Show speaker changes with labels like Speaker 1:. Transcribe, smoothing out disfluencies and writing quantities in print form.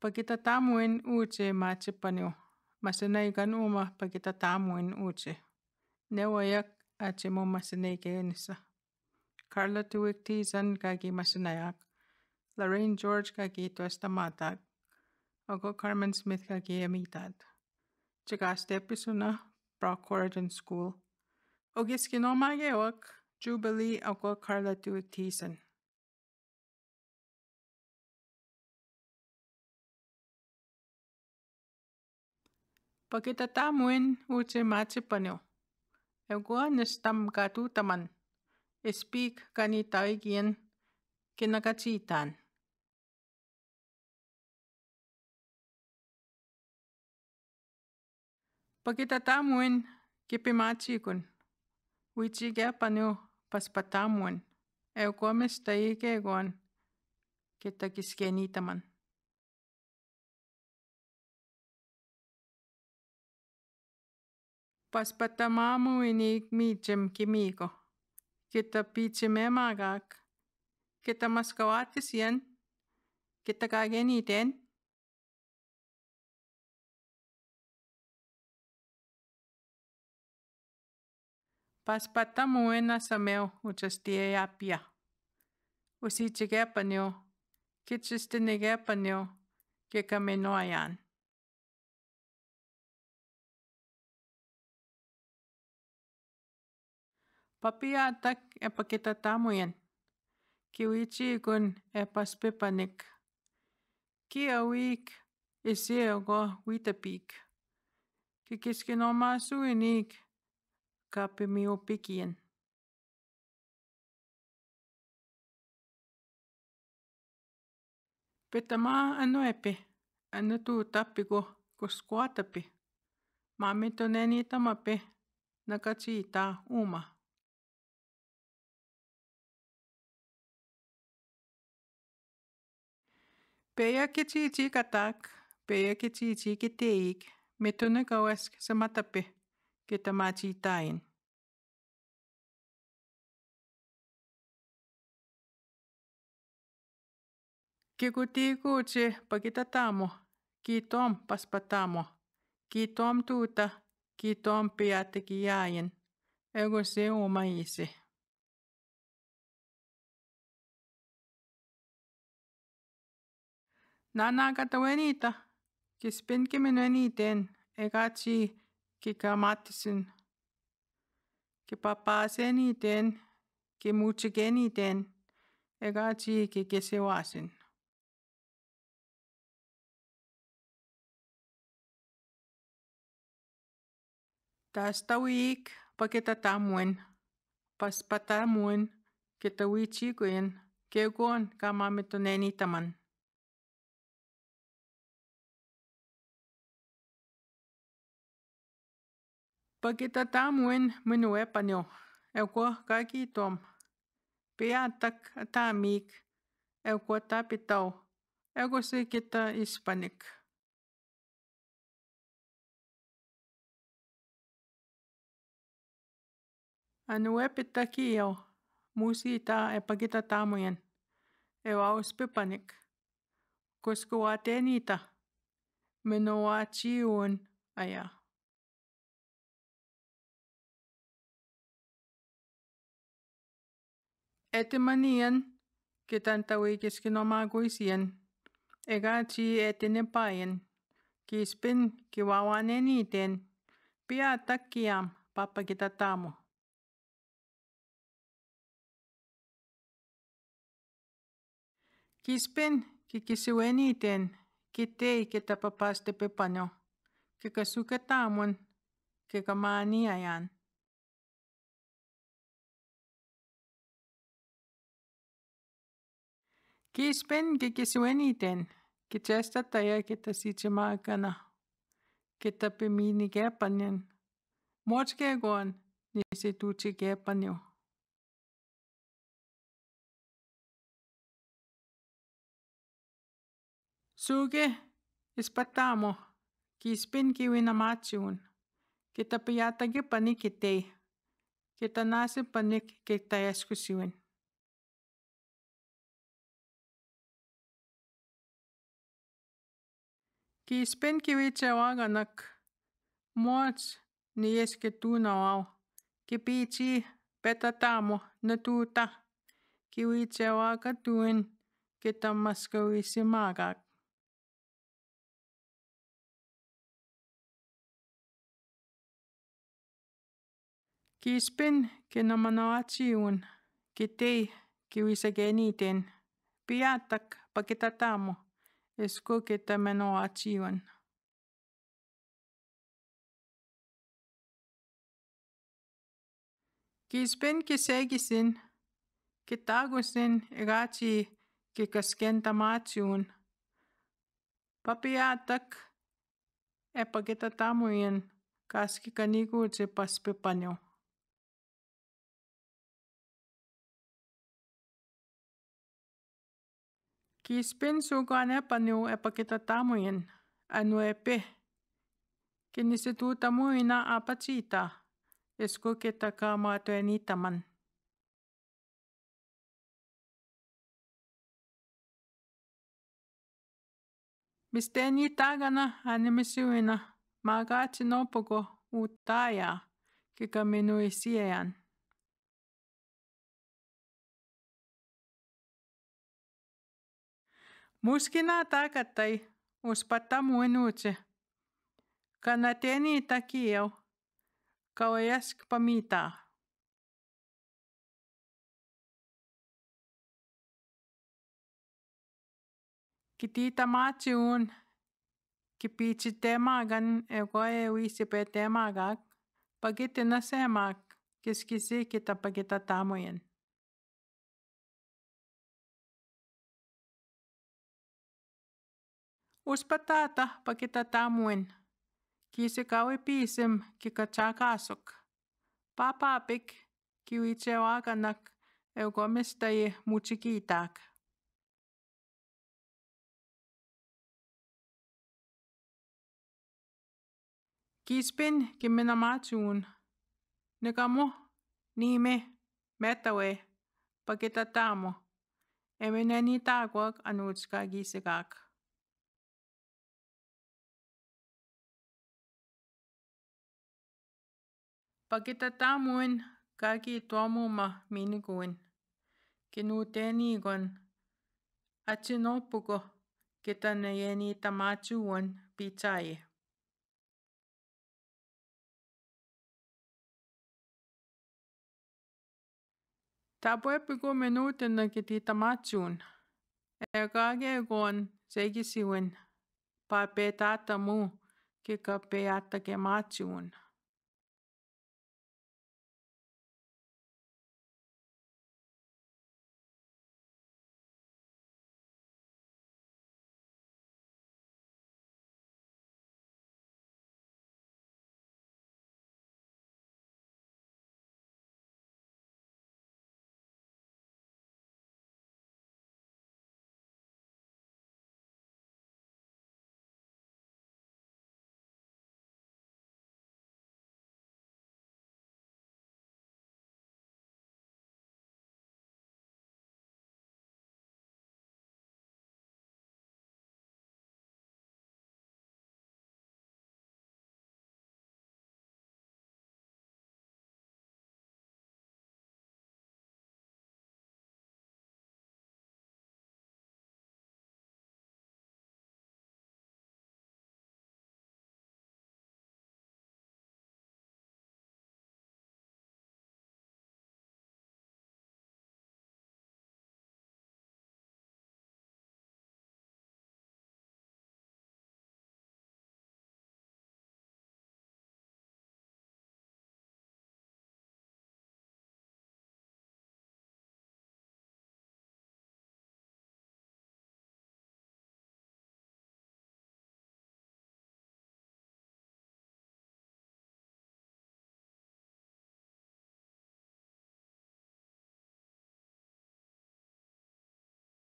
Speaker 1: Pagkitatamuin uche machipanyo. Masanaygan uma pagkitatamuin uche. Newayak achimo masanaygenisa. Carla tuwik tizan kagi masanayak. Lorraine George kagi tuestamatag. Ogo Carmen Smith kagi amitad. Chagaste episuna Brock Corridon School. Ogiskinoma Jubilee ogo Carla tuwik tizan. Pagkitatamuin uche machipanyo. Ewa nestam katutaman. Speak kanitaigien kinakachitan. Pagkitatamuin kipimachikun. Wichigepanyo paspatamuin. Ewa mestaigegon kitakiskenitaman. Paspatamamu inik michem kimiko. Kita pichimemagak. Kita maskawatisien. Kita kageniten. Paspatamuin asameo uchastieapia. Usichigepanyo. Kichistinigepanyo. Kikamenoayan. Papiatak epakitatamuyan. Kiwichikun epaspipanik. Kiawik isiego witapik. Kikiskinomasuinik kapimiopikien. Petama anuepi. Anutu tapigo kuskuatapi. Mamitoneni tamapi. Nakachita uma. Peya kichichikatak. Peya kichichikiteik. Mitunekawask samatapi. Kitamachitain. Kikutikuchi pakitatamo. Kitom paspatamo. Kitom tuta. Kitom piatikiyayin. Ego se umaisi. Nanakatawenita. Kispin kiminueniten. Egachi kikamatisin. Kipapaseniten. Kimuchigeniten. Egachi kikisiwasin. Tastawik pakitatamuin. Paspatamuin. Kitawichikuin. Kegon kamamitonenitaman. Pagkitatamuin minuepanyo. Ewa kakitom. Piatak atamik. Ewa tapitaw. Ewa si kita ispanik. Anuepitakiyo. Musita epagkitatamuyan. Ewa uspipanik. Kuskuwatenita. Minuachiun aya. Etimanian. Kitantawikiskinamaguisien. Egachi etinipayan. Kispin kiwawaneniten. Piatak kiam papagkitatamo. Kispin kikisiweniten. Kitei kitapapastipipanyo. Kikasuketamun. Kikamaniayan. Kispin kikisiweniten. Kichestataya kitasichimagana. Kitapiminigepanyan. Mochkegon nisituchigepanyo. Suge ispatamo. Kispin kiwinamachiun. Kitapiyatagipanik kitei. Kitanasipanik kitayaskusiwin. Kispin kiwichawanak moch nieske tunawao. Kipichi petatamo natuta. Kiwichawaka tuin kitamaskawisimagak. Kispin kinamanawachiun kitei kiwisageniten. Piatak pakitatamo esko kitamanawachiun. Kispin kisegisin kitagusin igachi kikaskentamachiun. Papiatak epakitatamuin kaskikanikuchi paspipanyo. Kispin sukanepanyo epakitatamuin anuepe. Kinisitutamuina apachita esko kitakamatuenitaman. Mistenitagana animisiuina magachi nopoko utaya kikaminuisian. Muskina takatai uspatamuinuche. Kanateni takiyo kawayask pamita. Kititamachiun kipichitemagan egoe wisipetemagak pakitinasemak kiskisi kitapakitatamuin. Uspatata pakitatamuin kisikawi pisim kikachakasok. Papapik kiwichewaganak eugomistaye muchikitak. Kispin kiminamachun nikamo nime metawe pakitatamo eminenitagwak anuchkagisigak. Pakitatamuin kakituamuma minikuin. Kinutenigon achinopuko kitanayeniitamachuan pichaye. Tapuepiko minuten na kititamachun. Ekagegon segisiwen papetatamu kikapeatakemachun.